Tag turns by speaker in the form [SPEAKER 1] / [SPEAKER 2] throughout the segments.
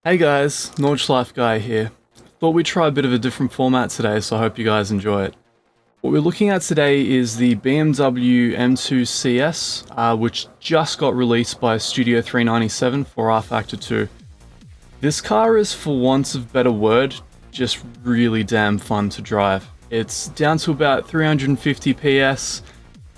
[SPEAKER 1] Hey guys, Nordschleife guy here. Thought we'd try a bit of a different format today, so I hope you guys enjoy it. What we're looking at today is the BMW M2 CS, which just got released by Studio 397 for rFactor 2. This car is, for want of better word, just really damn fun to drive. It's down to about 350 PS.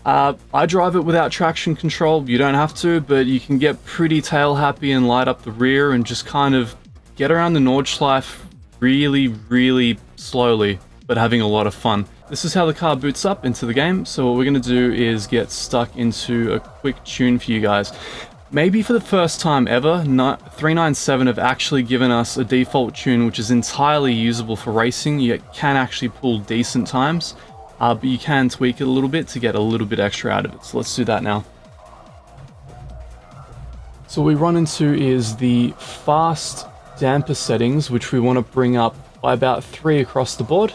[SPEAKER 1] I drive it without traction control. You don't have to, but you can get pretty tail happy and light up the rear and just kind of get around the Nordschleife really slowly, but having a lot of fun. This is how the car boots up into the game, so what we're going to do is get stuck into a quick tune for you guys. Maybe for the first time ever, 397 have actually given us a default tune which is entirely usable for racing. You can actually pull decent times. But you can tweak it a little bit to get a little bit extra out of it. So let's do that now. So what we run into is the fast damper settings, which we want to bring up by about 3 across the board.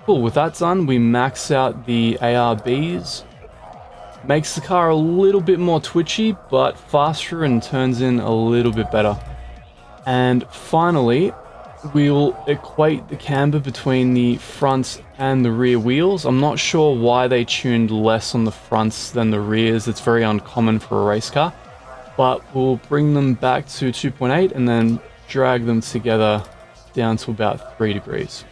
[SPEAKER 1] Cool, with that done, we max out the ARBs. Makes the car a little bit more twitchy, but faster and turns in a little bit better. And finally, we'll equate the camber between the front and the rear wheels. I'm not sure why they tuned less on the fronts than the rears. It's very uncommon for a race car. But we'll bring them back to 2.8 and then drag them together down to about 3 degrees.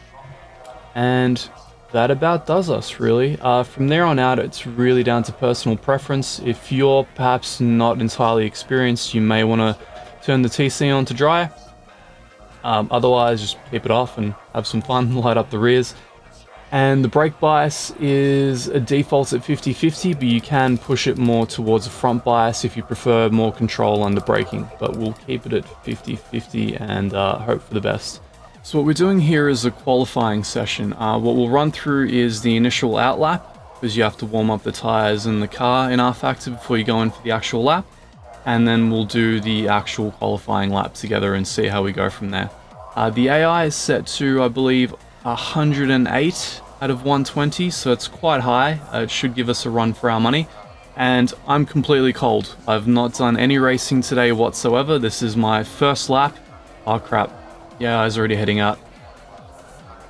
[SPEAKER 1] And that about does us, really. From there on out, it's really down to personal preference. If you're perhaps not entirely experienced, you may want to turn the TC on to dry. Otherwise, just keep it off and have some fun, light up the rears. And the brake bias is a default at 50-50, but you can push it more towards a front bias if you prefer more control under braking. But we'll keep it at 50-50 and hope for the best. So what we're doing here is a qualifying session. What we'll run through is the initial out lap, because you have to warm up the tires and the car in rFactor before you go in for the actual lap. And then we'll do the actual qualifying lap together and see how we go from there. The AI is set to, I believe, 108 out of 120, so it's quite high. It should give us a run for our money. And I'm completely cold. I've not done any racing today whatsoever. This is my first lap. Oh crap. Yeah, I was already heading out.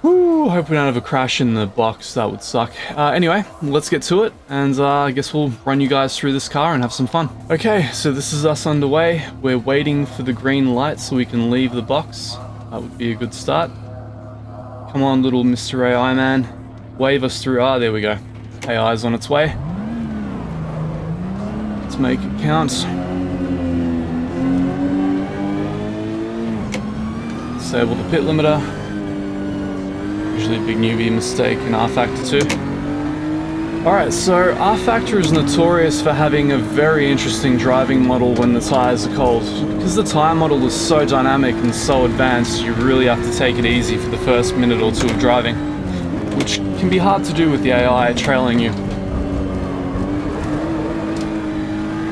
[SPEAKER 1] Whew, hope we don't have a crash in the box. That would suck. Anyway, let's get to it, and I guess we'll run you guys through this car and have some fun. Okay, so this is us underway. We're waiting for the green light so we can leave the box. That would be a good start. Come on, little Mr. AI man. Wave us through. Ah, there we go. AI's on its way. Let's make it count. Disable the pit limiter. Usually a big newbie mistake in rFactor 2. Alright, so rFactor is notorious for having a very interesting driving model when the tires are cold. Because the tire model is so dynamic and so advanced, you really have to take it easy for the first minute or two of driving, which can be hard to do with the AI trailing you.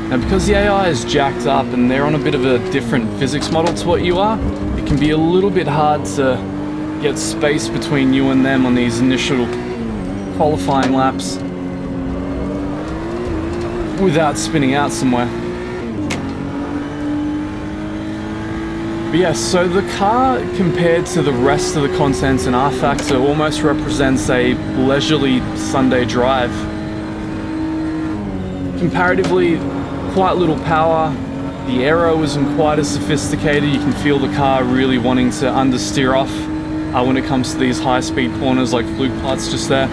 [SPEAKER 1] Now, because the AI is jacked up and they're on a bit of a different physics model to what you are, it can be a little bit hard to get space between you and them on these initial qualifying laps without spinning out somewhere. But yes, so the car compared to the rest of the content in rFactor almost represents a leisurely Sunday drive. Comparatively, quite little power. The aero isn't quite as sophisticated. You can feel the car really wanting to understeer off when it comes to these high-speed corners like Fluke Plat's just there.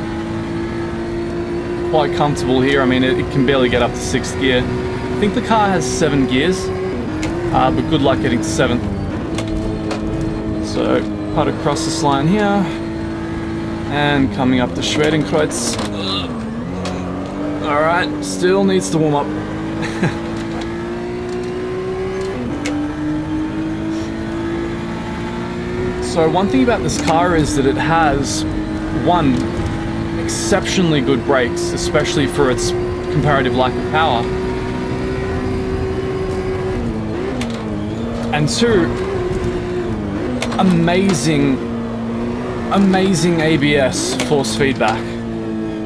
[SPEAKER 1] Quite comfortable here. I mean, it can barely get up to 6th gear. I think the car has 7 gears, but good luck getting to 7th. So, cut across this line here, and coming up the Schwedenkreuz. Alright, still needs to warm up. So one thing about this car is that it has, one, exceptionally good brakes, especially for its comparative lack of power. And two, amazing ABS force feedback.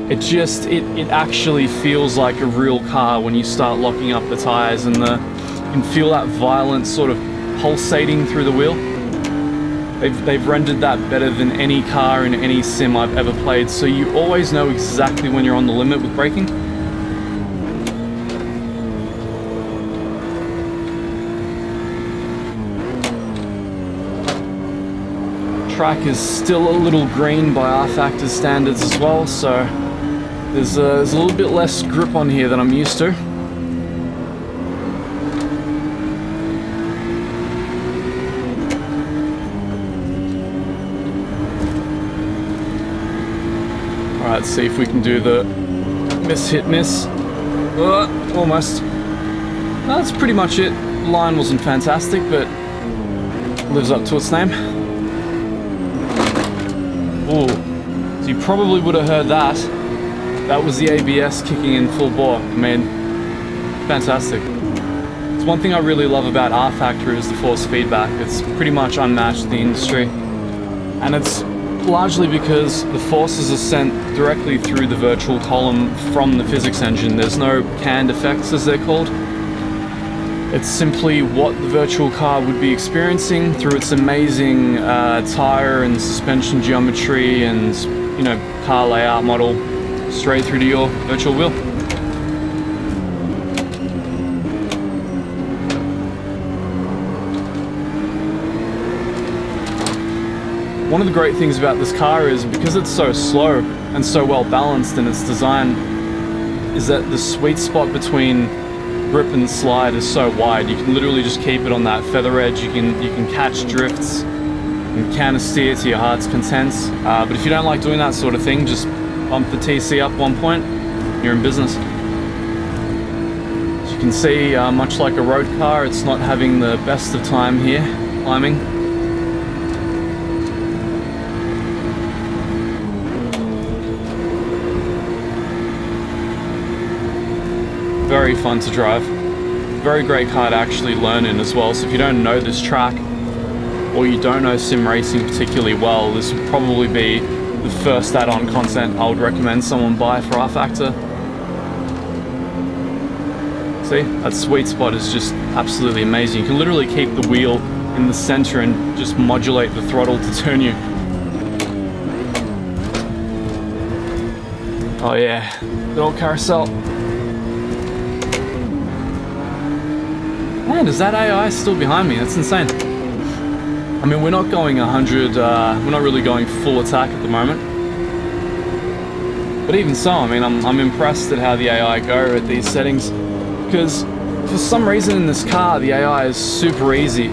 [SPEAKER 1] it actually feels like a real car when you start locking up the tires, and you can feel that violent sort of pulsating through the wheel. They've rendered that better than any car in any sim I've ever played, so you always know exactly when you're on the limit with braking. Track is still a little green by rFactor standards as well, so there's a little bit less grip on here than I'm used to. Alright, let's see if we can do the miss hit miss. Almost. That's pretty much it. Line wasn't fantastic, but lives up to its name. Ooh, so you probably would have heard that. That was the ABS kicking in full bore. I mean, fantastic. It's one thing I really love about rFactor is the force feedback. It's pretty much unmatched in the industry. And it's largely because the forces are sent directly through the virtual column from the physics engine. There's no canned effects, as they're called. It's simply what the virtual car would be experiencing through its amazing tire and suspension geometry and, you know, car layout model straight through to your virtual wheel. One of the great things about this car is because it's so slow and so well balanced in its design is that the sweet spot between grip and slide is so wide. You can literally just keep it on that feather edge. You can catch drifts and counter steer to your heart's content. But if you don't like doing that sort of thing, just bump the TC up 1 point, you're in business. As you can see, much like a road car, it's not having the best of time here climbing. Very fun to drive. Very great car to actually learn in as well. So if you don't know this track, or you don't know sim racing particularly well, this would probably be the first add-on content I would recommend someone buy for rFactor. See, that sweet spot is just absolutely amazing. You can literally keep the wheel in the center and just modulate the throttle to turn you. Oh yeah, good old carousel. Man, is that AI still behind me? That's insane. I mean, we're not going 100, we're not really going full attack at the moment. But even so, I mean, I'm impressed at how the AI go at these settings, because for some reason in this car, the AI is super easy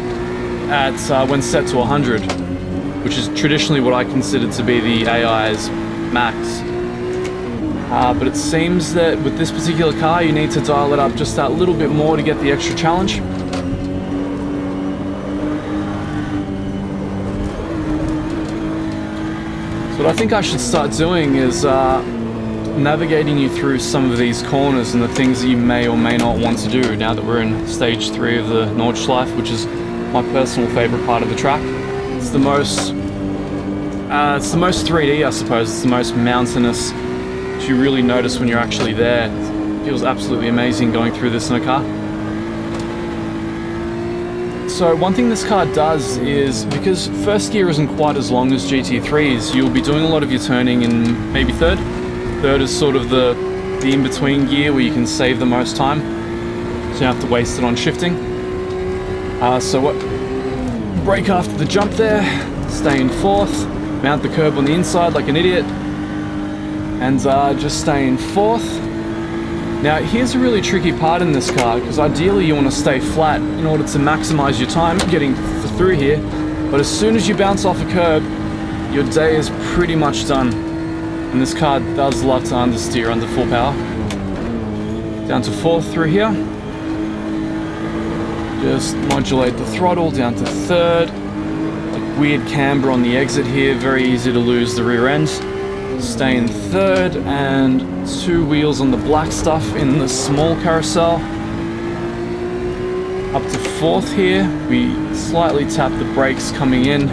[SPEAKER 1] at when set to 100, which is traditionally what I consider to be the AI's max. But it seems that with this particular car, you need to dial it up just that little bit more to get the extra challenge. So what I think I should start doing is navigating you through some of these corners and the things that you may or may not want to do now that we're in stage 3 of the Nordschleife, which is my personal favorite part of the track. It's the most 3D, I suppose. It's the most mountainous. You really notice when you're actually there. It feels absolutely amazing going through this in a car. So one thing this car does is, because first gear isn't quite as long as GT3's, you'll be doing a lot of your turning in maybe third. Third is sort of the in-between gear where you can save the most time, so you don't have to waste it on shifting. Brake after the jump there, stay in fourth, mount the curb on the inside like an idiot, and just stay in fourth. Now here's a really tricky part in this car, because ideally you want to stay flat in order to maximize your time getting through here, but as soon as you bounce off a curb, your day is pretty much done. And this car does love to understeer under full power. Down to fourth through here. Just modulate the throttle down to third. Like weird camber on the exit here, very easy to lose the rear end. Stay in third, and 2 wheels on the black stuff in the small carousel. Up to fourth here, we slightly tap the brakes coming in.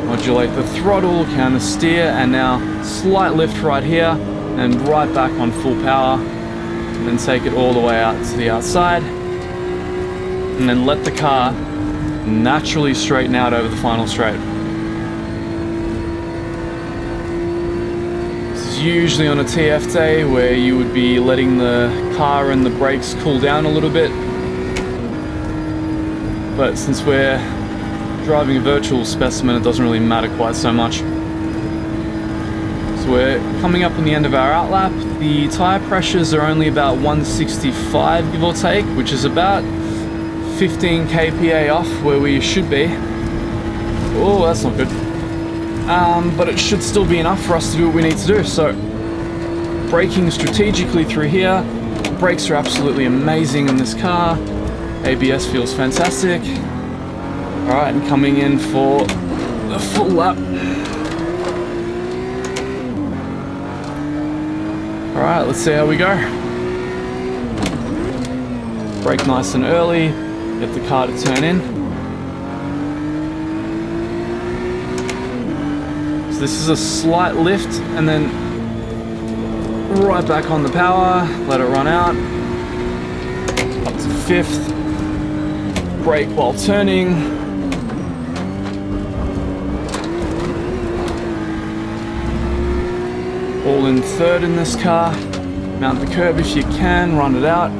[SPEAKER 1] Modulate the throttle, counter steer, and now slight lift right here, and right back on full power. And then take it all the way out to the outside. And then let the car naturally straighten out over the final straight. This is usually on a TF day where you would be letting the car and the brakes cool down a little bit. But since we're driving a virtual specimen, it doesn't really matter quite so much. So we're coming up on the end of our outlap. The tire pressures are only about 165, give or take, which is about 15 kPa off where we should be. Oh, that's not good. But it should still be enough for us to do what we need to do. So, braking strategically through here. Brakes are absolutely amazing in this car. ABS feels fantastic. Alright, and coming in for the full lap. Alright, let's see how we go. Brake nice and early. Get the car to turn in. So this is a slight lift and then right back on the power. Let it run out. Up to fifth. Brake while turning. All in third in this car. Mount the curb if you can, run it out.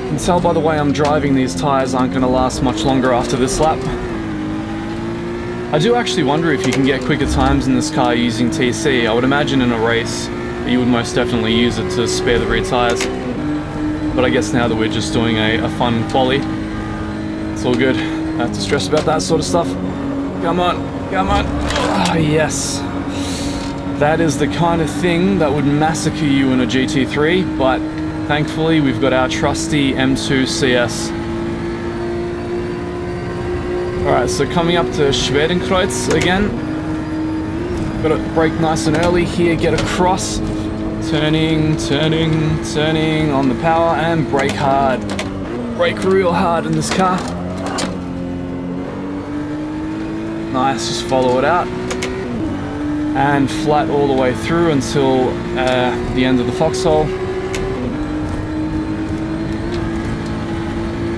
[SPEAKER 1] You can tell by the way I'm driving, these tyres aren't going to last much longer after this lap. I do actually wonder if you can get quicker times in this car using TC. I would imagine in a race you would most definitely use it to spare the rear tyres. But I guess now that we're just doing a fun quali, it's all good. I have to stress about that sort of stuff. Come on, come on. Oh, yes. That is the kind of thing that would massacre you in a GT3, but thankfully we've got our trusty M2 CS. Alright, so coming up to Schwedenkreuz again. Got to brake nice and early here, get across. Turning, turning, turning on the power and brake hard. Brake real hard in this car. Nice, just follow it out. And flat all the way through until the end of the foxhole.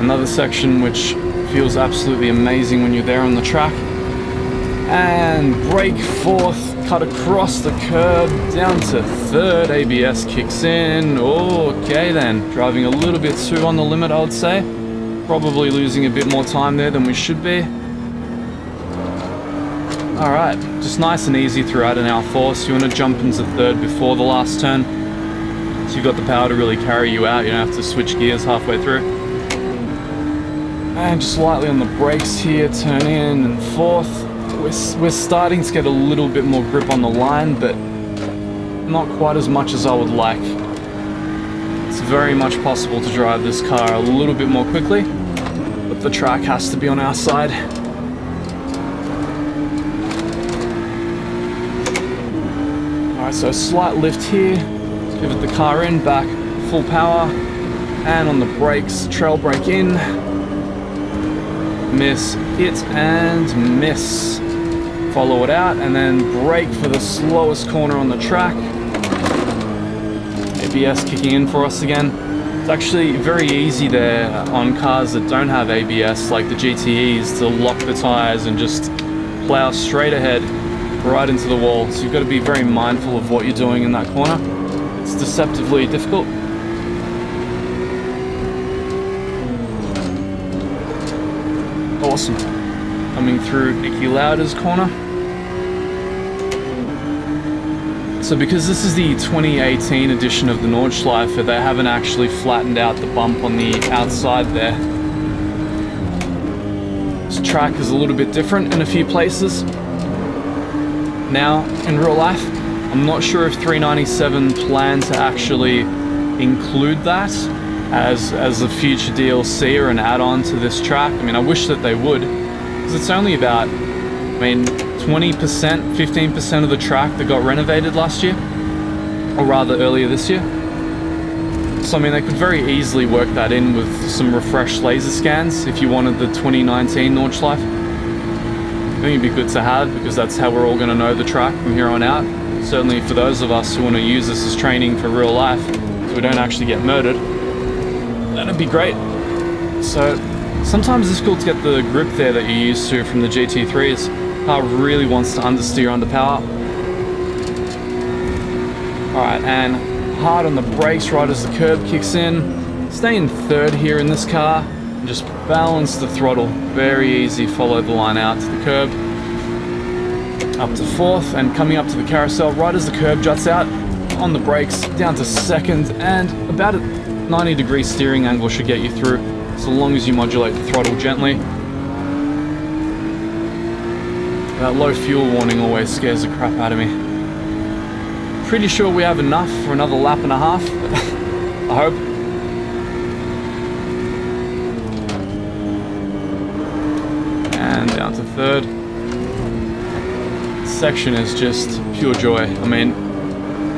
[SPEAKER 1] Another section which feels absolutely amazing when you're there on the track. And brake fourth. Cut across the curb, down to third, ABS kicks in. Okay then, driving a little bit too on the limit, I would say. Probably losing a bit more time there than we should be. Alright, just nice and easy throughout an R4, so you want to jump into third before the last turn. So you've got the power to really carry you out, you don't have to switch gears halfway through. And just lightly on the brakes here, turn in and fourth. We're starting to get a little bit more grip on the line, but not quite as much as I would like. It's very much possible to drive this car a little bit more quickly, but the track has to be on our side. Alright, so a slight lift here, pivot the car in, back, full power, and on the brakes, trail brake in, miss, hit, and miss. Follow it out, and then brake for the slowest corner on the track. ABS kicking in for us again. It's actually very easy there on cars that don't have ABS, like the GTEs, to lock the tires and just plow straight ahead, right into the wall. So you've got to be very mindful of what you're doing in that corner. It's deceptively difficult. Awesome. Coming through Nicky Lauder's corner. So because this is the 2018 edition of the Nordschleife, they haven't actually flattened out the bump on the outside there. This track is a little bit different in a few places. Now, in real life, I'm not sure if 397 plan to actually include that as a future DLC or an add-on to this track. I mean, I wish that they would, because it's only about, 20%, 15% of the track that got renovated last year, or rather earlier this year. So I mean, they could very easily work that in with some refreshed laser scans if you wanted the 2019 Nordschleife. I think it'd be good to have, because that's how we're all going to know the track from here on out. Certainly for those of us who want to use this as training for real life, so we don't actually get murdered. That'd be great. So sometimes it's difficult to get the grip there that you're used to from the GT3s. Car really wants to understeer under power. Alright, and hard on the brakes right as the curb kicks in. Stay in third here in this car and just balance the throttle. Very easy, follow the line out to the curb. Up to fourth, and coming up to the carousel right as the curb juts out. On the brakes, down to second, and about a 90-degree steering angle should get you through, so long as you modulate the throttle gently. That low fuel warning always scares the crap out of me. Pretty sure we have enough for another lap and a half. I hope. And down to third. This section is just pure joy. I mean,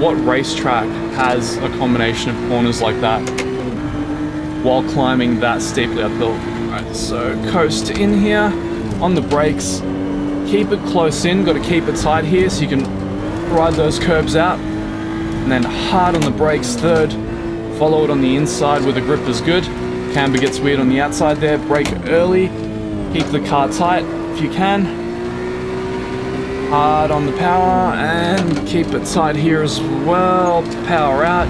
[SPEAKER 1] what racetrack has a combination of corners like that while climbing that steeply uphill? Alright, so coast in here, on the brakes, keep it close in, got to keep it tight here so you can ride those curbs out, and then hard on the brakes third, follow it on the inside where the grip is good, camber gets weird on the outside there, brake early, keep the car tight if you can, hard on the power and keep it tight here as well, power out,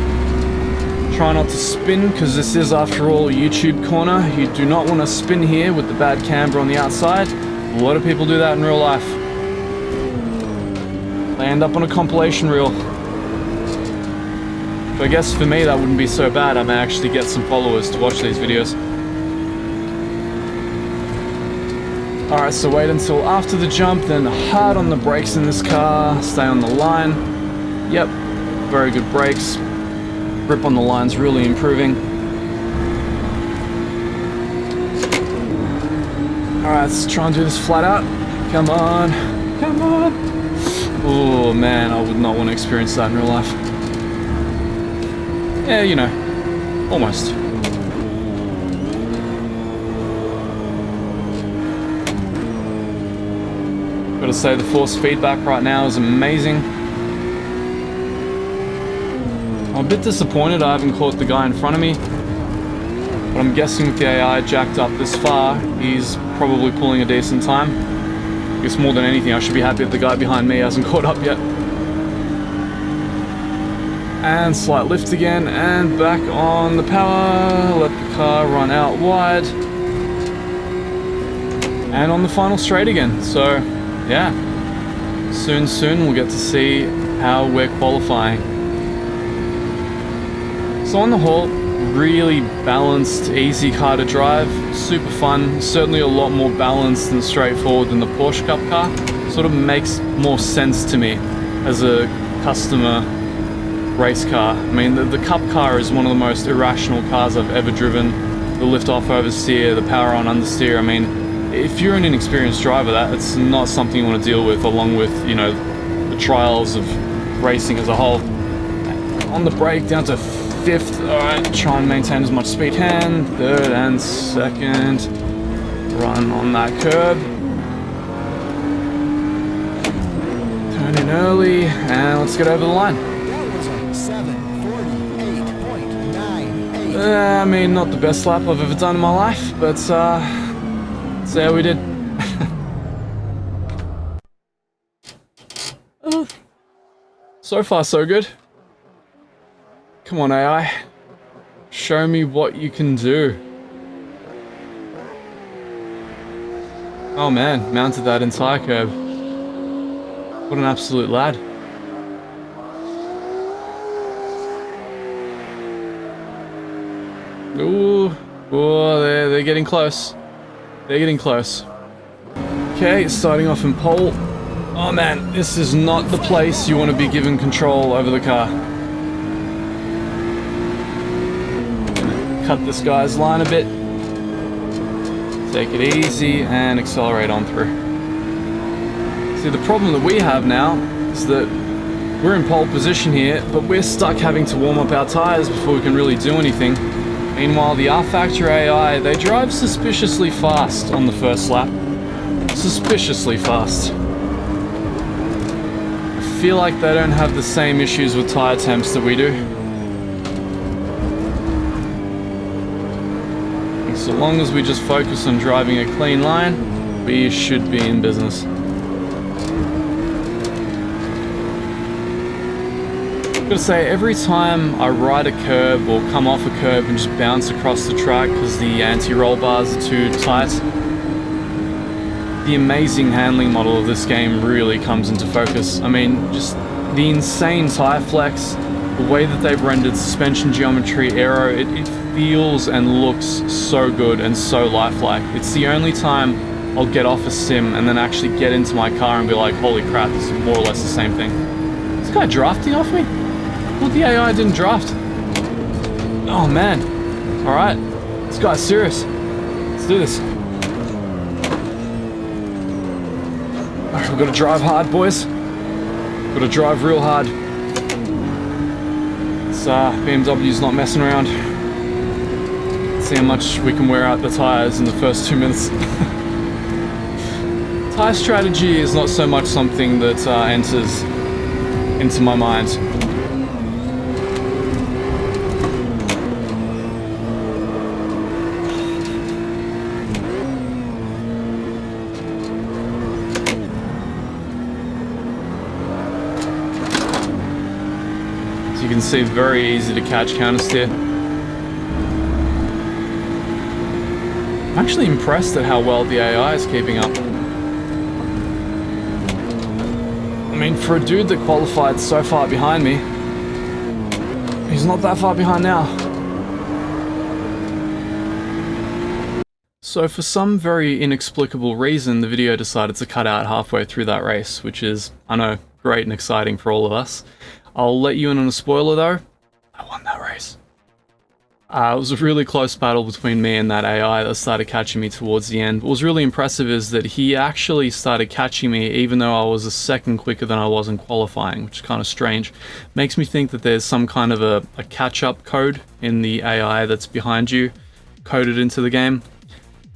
[SPEAKER 1] try not to spin because this is after all a YouTube corner, you do not want to spin here with the bad camber on the outside, a lot of people do that in real life. They end up on a compilation reel. But I guess for me that wouldn't be so bad. I may actually get some followers to watch these videos. Alright, so wait until after the jump, then hard on the brakes in this car, stay on the line. Yep, very good brakes. Grip on the line's really improving. Alright, let's try and do this flat out. Come on, come on. Oh man, I would not want to experience that in real life. Yeah, you know, almost. Gotta say, the force feedback right now is amazing. I'm a bit disappointed I haven't caught the guy in front of me. But I'm guessing with the AI jacked up this far, he's probably pulling a decent time. I guess more than anything, I should be happy that the guy behind me hasn't caught up yet. And slight lift again, and back on the power, let the car run out wide. And on the final straight again, so yeah. Soon we'll get to see how we're qualifying. So on the whole, really balanced, easy car to drive, super fun, certainly a lot more balanced and straightforward than the Porsche Cup car. Sort of makes more sense to me as a customer race car. I mean, the Cup car is one of the most irrational cars I've ever driven. The lift off oversteer, the power on understeer, I mean, if you're an inexperienced driver, that's not something you want to deal with, along with, you know, the trials of racing as a whole. On the brake, down to fifth. Alright, try and maintain as much speed hand. Third and second. Run on that curb. Turn in early, and let's get over the line.
[SPEAKER 2] That was a 7:48.98.
[SPEAKER 1] I mean, not the best lap I've ever done in my life, but let's see how we did. So far, so good. Come on, AI. Show me what you can do. Oh man, mounted that entire curb. What an absolute lad. Ooh, oh, they're getting close. They're getting close. Okay, starting off in pole. Oh man, this is not the place you want to be given control over the car. Cut this guy's line a bit. Take it easy and accelerate on through. See, the problem that we have now is that We're in pole position here, but we're stuck having to warm up our tires before we can really do anything. Meanwhile, the rFactor AI, they drive suspiciously fast on the first lap. Suspiciously fast. I feel like they don't have the same issues with tire temps that we do. So long as we just focus on driving a clean line, we should be in business. I've got to say, every time I ride a curb or come off a curb and just bounce across the track because the anti-roll bars are too tight, the amazing handling model of this game really comes into focus. I mean, just the insane tire flex, the way that they've rendered suspension geometry, aero, it feels and looks so good and so lifelike. It's the only time I'll get off a sim and then actually get into my car and be like, holy crap, this is more or less the same thing. Is this guy drafting off me? Well, the AI didn't draft. Oh man. Alright, this guy's serious. Let's do this. Alright, we've got to drive hard, boys. Got to drive real hard. BMW's not messing around. Let's see how much we can wear out the tires in the first 2 minutes. Tire strategy is not so much something that enters into my mind. You can see, very easy to catch countersteer. I'm actually impressed at how well the AI is keeping up. I mean, for a dude that qualified so far behind me, he's not that far behind now. So for some very inexplicable reason, the video decided to cut out halfway through that race, which is, I know, great and exciting for all of us. I'll let you in on a spoiler though, I won that race. It was a really close battle between me and that AI that started catching me towards the end. What was really impressive is that he actually started catching me even though I was a second quicker than I was in qualifying, which is kind of strange. Makes me think that there's some kind of a catch-up code in the AI that's behind you, coded into the game.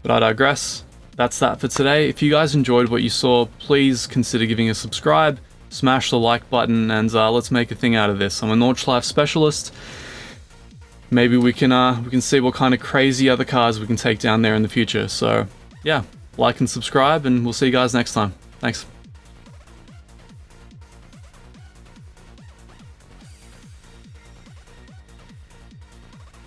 [SPEAKER 1] But I digress. That's that for today. If you guys enjoyed what you saw, please consider giving a subscribe. Smash the like button and let's make a thing out of this. I'm a Nordschleife specialist. Maybe we can see what kind of crazy other cars we can take down there in the future. So yeah, like and subscribe and we'll see you guys next time. Thanks.